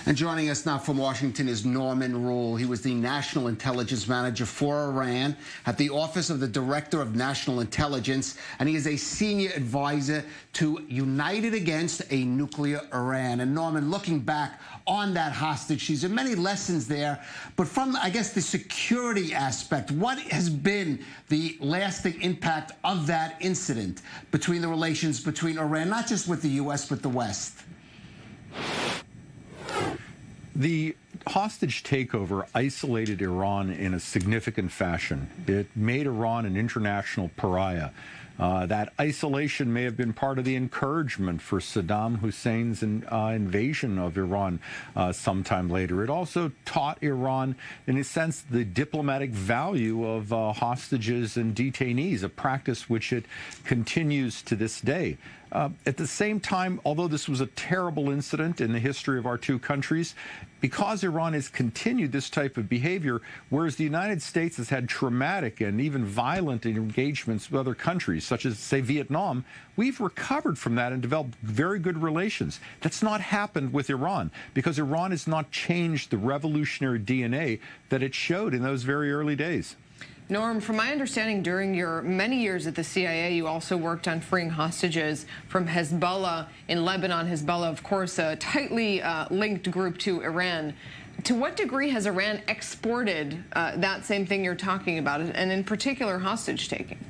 And joining us now from Washington is Norman Rule. He was the National Intelligence Manager for Iran at the Office of the Director of National Intelligence, and he is a senior advisor to United Against a Nuclear Iran. And Norman, looking back on that hostage, there are many lessons there, but from, I guess, the security aspect, what has been the lasting impact of that incident between the relations between Iran, not just with the U.S., but the West? The hostage takeover isolated Iran in a significant fashion. It made Iran an international pariah. That isolation may have been part of the encouragement for Saddam Hussein's invasion of Iran sometime later. It also taught Iran, in a sense, the diplomatic value of hostages and detainees, a practice which it continues to this day. At the same time, although this was a terrible incident in the history of our two countries, because Iran has continued this type of behavior, whereas the United States has had traumatic and even violent engagements with other countries, such as, say, Vietnam, we've recovered from that and developed very good relations. That's not happened with Iran, because Iran has not changed the revolutionary DNA that it showed in those very early days. Norm, from my understanding, during your many years at the CIA, you also worked on freeing hostages from Hezbollah in Lebanon. Hezbollah, of course, a tightly linked group to Iran. To what degree has Iran exported that same thing you're talking about, and in particular hostage-taking?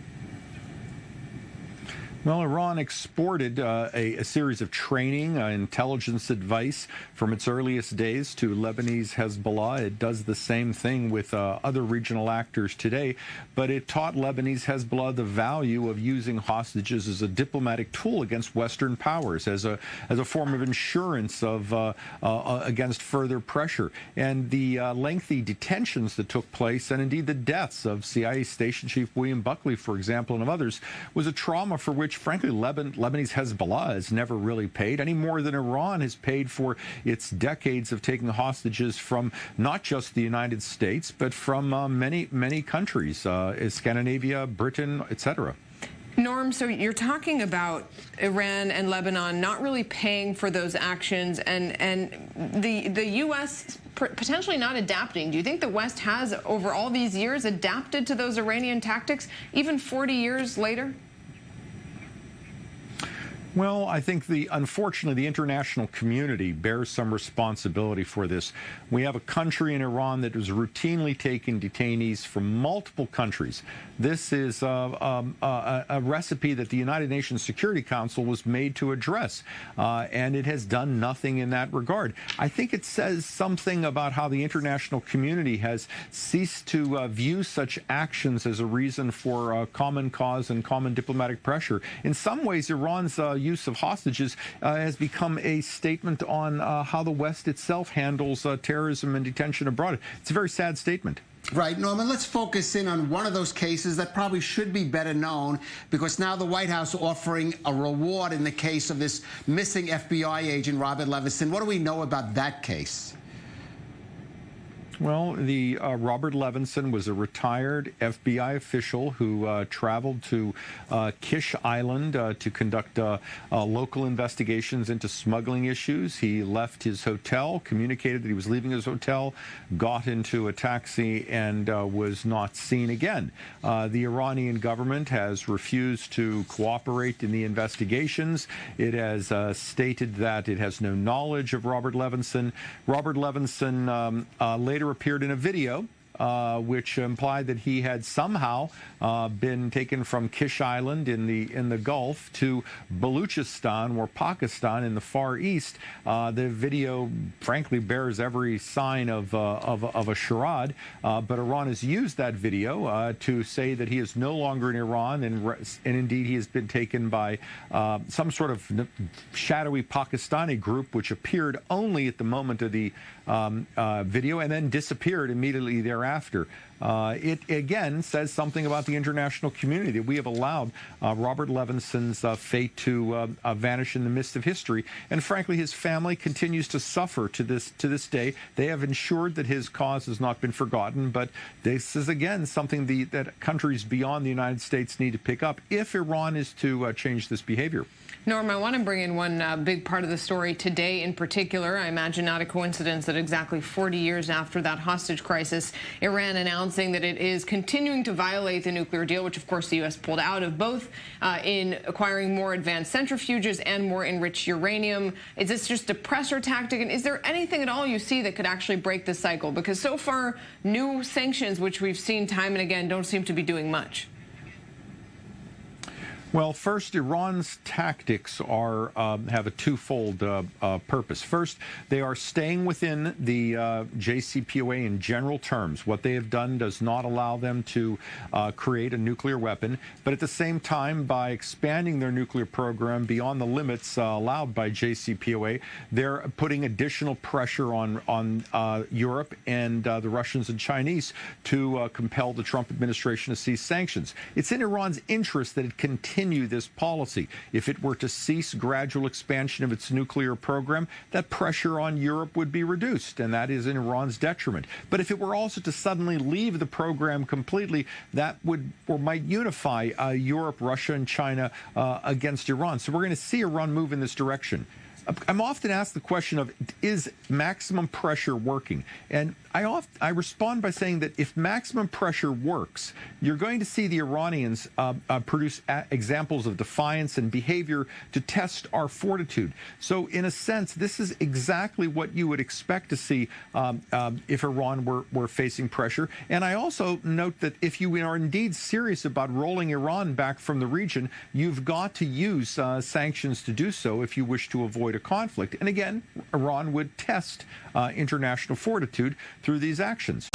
Well, Iran exported a series of training, intelligence advice from its earliest days to Lebanese Hezbollah. It does the same thing with other regional actors today, but it taught Lebanese Hezbollah the value of using hostages as a diplomatic tool against Western powers, as a form of insurance against further pressure. And the lengthy detentions that took place, and indeed the deaths of CIA Station Chief William Buckley, for example, and of others, was a trauma for which, frankly, Lebanese Hezbollah has never really paid, any more than Iran has paid for its decades of taking hostages from not just the United States, but from many countries, Scandinavia, Britain, etc. Norm, so you're talking about Iran and Lebanon not really paying for those actions, and the U.S. potentially not adapting. Do you think the West has, over all these years, adapted to those Iranian tactics, even 40 years later? Well, I think unfortunately, the international community bears some responsibility for this. We have a country in Iran that is routinely taking detainees from multiple countries. This is a recipe that the United Nations Security Council was made to address, and it has done nothing in that regard. I think it says something about how the international community has ceased to view such actions as a reason for common cause and common diplomatic pressure. In some ways, Iran's use of hostages has become a statement on how the West itself handles terrorism and detention abroad. It's a very sad statement. Right, Norman, let's focus in on one of those cases that probably should be better known, because now the White House offering a reward in the case of this missing FBI agent, Robert Levinson. What do we know about that case? Well, Robert Levinson was a retired FBI official who traveled to Kish Island to conduct local investigations into smuggling issues. He left his hotel, communicated that he was leaving his hotel, got into a taxi, and was not seen again. The Iranian government has refused to cooperate in the investigations. It has stated that it has no knowledge of Robert Levinson. Robert Levinson later appeared in a video which implied that he had somehow been taken from Kish Island in the Gulf to Baluchistan or Pakistan in the Far East. The video, frankly, bears every sign of a charade, but Iran has used that video to say that he is no longer in Iran, and indeed he has been taken by some sort of shadowy Pakistani group, which appeared only at the moment of the video and then disappeared immediately thereafter. it again says something about the international community that we have allowed Robert Levinson's fate to vanish in the mist of history. And frankly, his family continues to suffer to this day. They have ensured that his cause has not been forgotten, but this is again something that countries beyond the United States need to pick up if Iran is to change this behavior. Norm, I want to bring in one big part of the story today in particular. I imagine not a coincidence that exactly 40 years after that hostage crisis, Iran announcing that it is continuing to violate the nuclear deal, which of course the U.S. pulled out of, both in acquiring more advanced centrifuges and more enriched uranium. Is this just a pressure tactic? And is there anything at all you see that could actually break this cycle? Because so far, new sanctions, which we've seen time and again, don't seem to be doing much. Well, first, Iran's tactics are have a twofold purpose. First, they are staying within the JCPOA in general terms. What they have done does not allow them to create a nuclear weapon, but at the same time, by expanding their nuclear program beyond the limits allowed by JCPOA, they're putting additional pressure on Europe and the Russians and Chinese to compel the Trump administration to cease sanctions. It's in Iran's interest that it continue this policy. If it were to cease gradual expansion of its nuclear program, that pressure on Europe would be reduced, and that is in Iran's detriment. But if it were also to suddenly leave the program completely, that would or might unify Europe, Russia, and China against Iran. So we're going to see Iran move in this direction. I'm often asked the question of, is maximum pressure working? And I respond by saying that if maximum pressure works, you're going to see the Iranians produce examples of defiance and behavior to test our fortitude. So in a sense, this is exactly what you would expect to see if Iran were facing pressure. And I also note that if you are indeed serious about rolling Iran back from the region, you've got to use sanctions to do so if you wish to avoid a conflict. And again, Iran would test international fortitude through these actions.